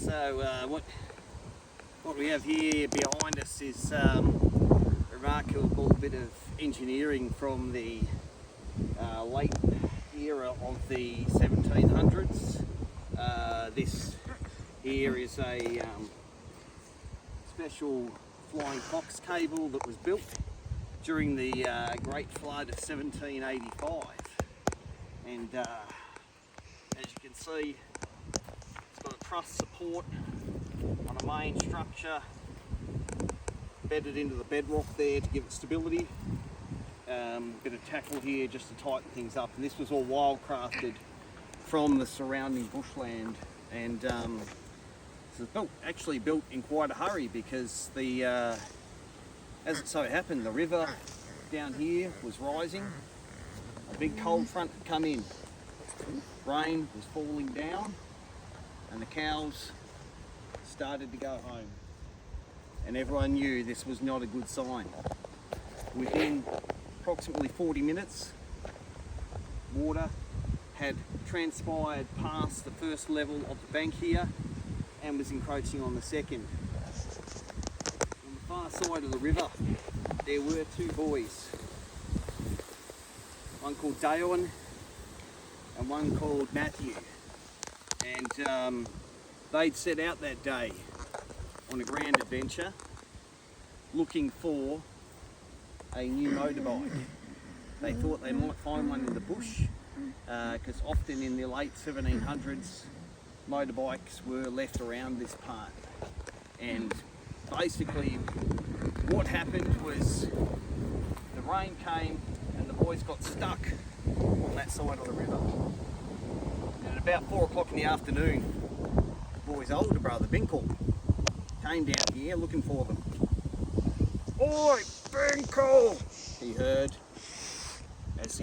So what we have here behind us is a remarkable bit of engineering from the late era of the 1700s. This here is a special flying fox cable that was built during the Great Flood of 1785, and as you can see, it's got a truss support on a main structure bedded into the bedrock there to give it stability. Bit of tackle here just to tighten things up, and this was all wildcrafted from the surrounding bushland, and this was actually built in quite a hurry because the as it so happened, the river down here was rising. A big cold front had come in. Rain was falling down and the cows started to go home. And everyone knew this was not a good sign. Within approximately 40 minutes, water had transpired past the first level of the bank here and was encroaching on the second. On the far side of the river, there were two boys. One called Loddon and one called Matthew. And they'd set out that day on a grand adventure looking for a new motorbike. They thought they might find one in the bush because often in the late 1700s motorbikes were left around this part. And basically what happened was the rain came and the boys got stuck on that side of the river. And at about 4 o'clock in the afternoon, the boy's older brother, Binkle, came down here looking for them. "Oi, Binkle!" he heard as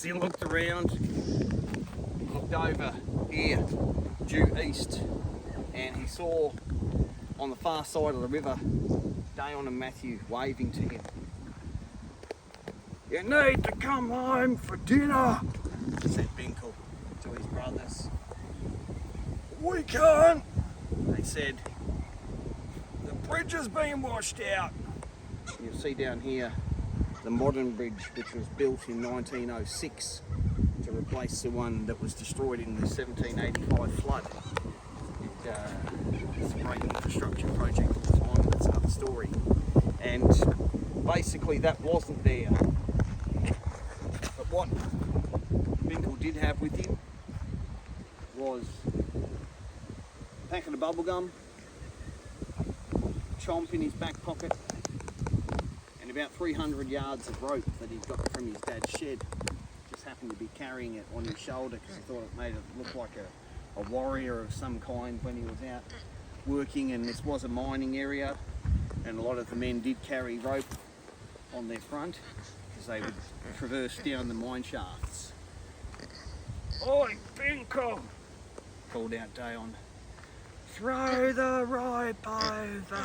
he looked around, looked over here, due east, and he saw on the far side of the river, Loddon and Matthew waving to him. "You need to come home for dinner," said Binkle to his brothers. "We can't," they said. "The bridge has been washed out." You'll see down here the modern bridge, which was built in 1906 to replace the one that was destroyed in the 1785 flood. It's a great infrastructure project at the time, that's another story. And basically that wasn't there. But what Binkle did have with him was a packet of bubble gum, chomp in his back pocket, and about 300 yards of rope that he got from his dad's shed. Just happened to be carrying it on his shoulder because he thought it made it look like a warrior of some kind when he was out working, and this was a mining area and a lot of the men did carry rope on their front because they would traverse down the mine shafts. "Oi, Binkle!" called out Loddon. "Throw the rope over!"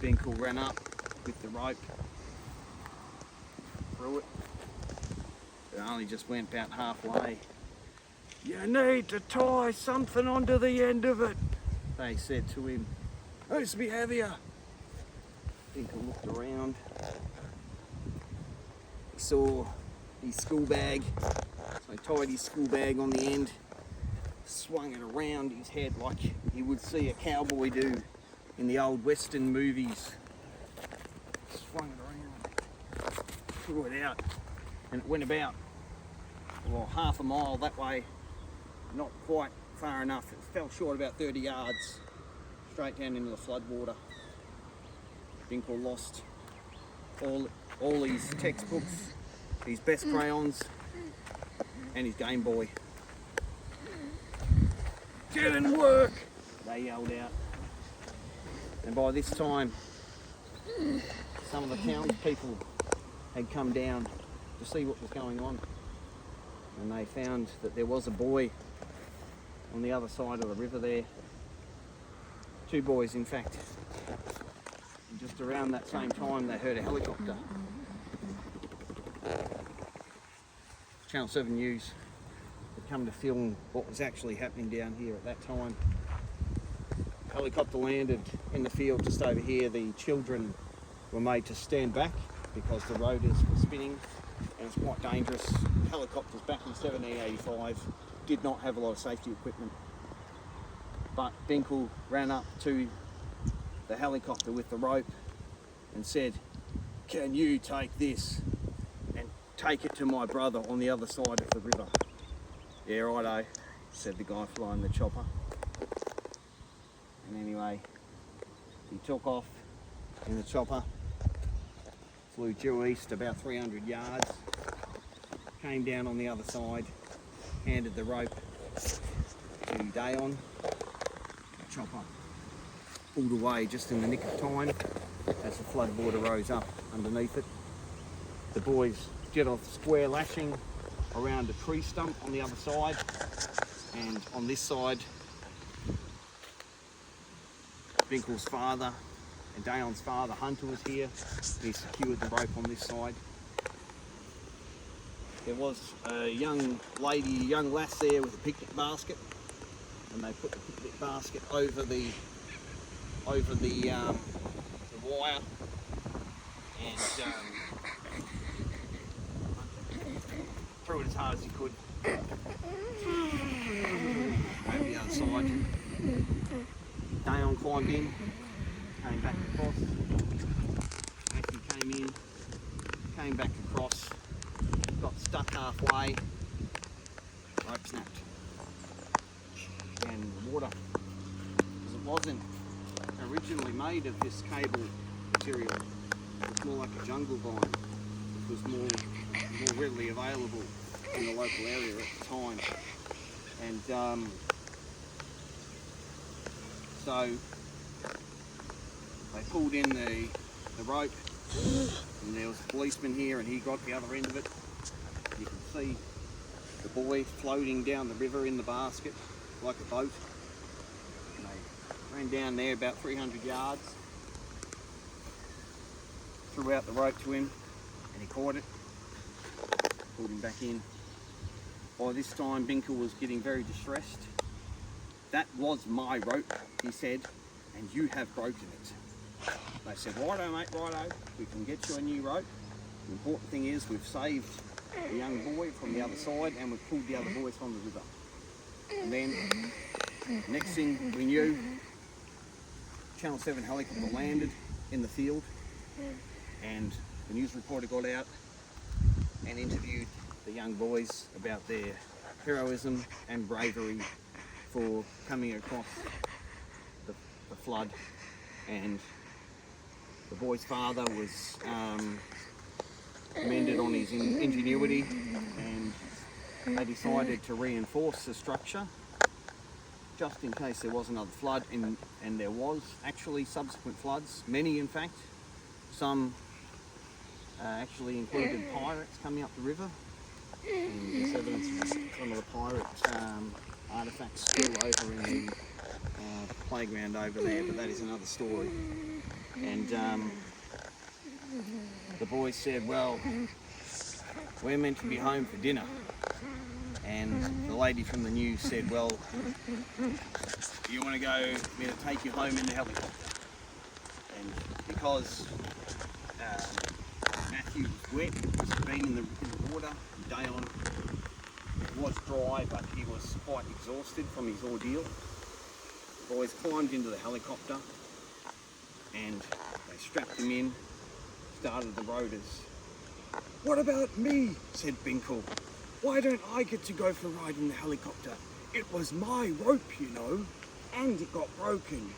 Binkle ran up with the rope, threw it. It only just went about halfway. "You need to tie something onto the end of it," they said to him. "It's be heavier." Binkle looked around. He saw his school bag, so he tied his school bag on the end, swung it around his head like you would see a cowboy do in the old western movies. Swung it around, threw it out, and it went about, well, half a mile that way, not quite far enough. It fell short about 30 yards, straight down into the floodwater. Binkle lost all his textbooks, his best crayons, and his Game Boy. "Get in work!" they yelled out. And by this time, some of the townspeople had come down to see what was going on, and they found that there was a boy on the other side of the river there. Two boys, in fact. And just around that same time, they heard a helicopter. Channel 7 News come to film what was actually happening down here at that time. Helicopter landed in the field just over here. The children were made to stand back because the rotors were spinning and it's quite dangerous. Helicopters back in 1785 did not have a lot of safety equipment. But Binkle ran up to the helicopter with the rope and said, "Can you take this and take it to my brother on the other side of the river?" "Yeah, righto," said the guy flying the chopper. And anyway, he took off in the chopper, flew due east about 300 yards, came down on the other side, handed the rope to Dayon. The chopper pulled away just in the nick of time as the floodwater rose up underneath it. The boys jet off square lashing around a tree stump on the other side, and on this side Binkle's father and Dayon's father, Hunter, was here. He secured the rope on this side. There was a young lady, a young lass there with a picnic basket, and they put the picnic basket over the wire, and threw it as hard as he could over the other side. Dayon climbed in, came back across. Matthew came in, came back across, got stuck halfway, rope snapped. And the water, because it wasn't originally made of this cable material, it was more like a jungle vine. It was more readily available in the local area at the time. And so they pulled in the rope, and there was a policeman here and he got the other end of it. You can see the boy floating down the river in the basket like a boat. And they ran down there about 300 yards, threw out the rope to him, and he caught it, pulled him back in. By this time Binkle was getting very distressed. "That was my rope," he said, "and you have broken it." They said, "Righto mate, righto, we can get you a new rope. The important thing is we've saved the young boy from the other side and we've pulled the other boys from the river." And then, next thing we knew, Channel 7 helicopter landed in the field, and the news reporter got out and interviewed the young boys about their heroism and bravery for coming across the flood. And the boy's father was commended on his ingenuity, and they decided to reinforce the structure just in case there was another flood, and there was actually subsequent floods, many in fact. Some actually included pirates coming up the river, and there's evidence of some of the pirate artefacts still over in the playground over there, but that is another story. And the boys said, "Well, we're meant to be home for dinner." And the lady from the news said, "Well, do you want to go, me to take you home in the helicopter?" And because Matthew was wet, he's been in the water, and Dayon was dry, but he was quite exhausted from his ordeal. The boys climbed into the helicopter and they strapped him in, started the rotors. "What about me?" said Binkle. "Why don't I get to go for a ride in the helicopter? It was my rope, you know, and it got broken."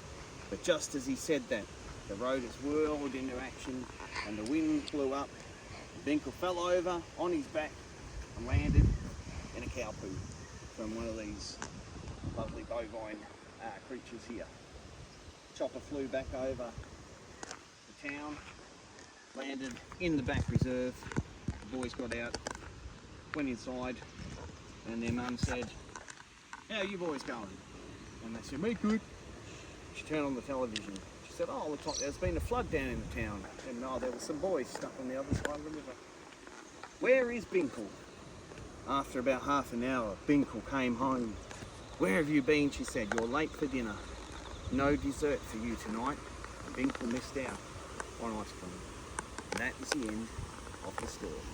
But just as he said that, the rotors whirled into action and the wind blew up. Binkle fell over on his back and landed in a cow poo from one of these lovely bovine creatures here. Chopper flew back over the town, landed in the back reserve. The boys got out, went inside, and their mum said, "How are you boys going?" And they said, "Me good." She turned on the television. She said, "Oh, looks like there's been a flood down in the town." And there were some boys stuck on the other side of the river. "Where is Binkle?" After about half an hour, Binkle came home. "Where have you been?" she said. "You're late for dinner. No dessert for you tonight." Binkle missed out on ice cream. And that is the end of the story.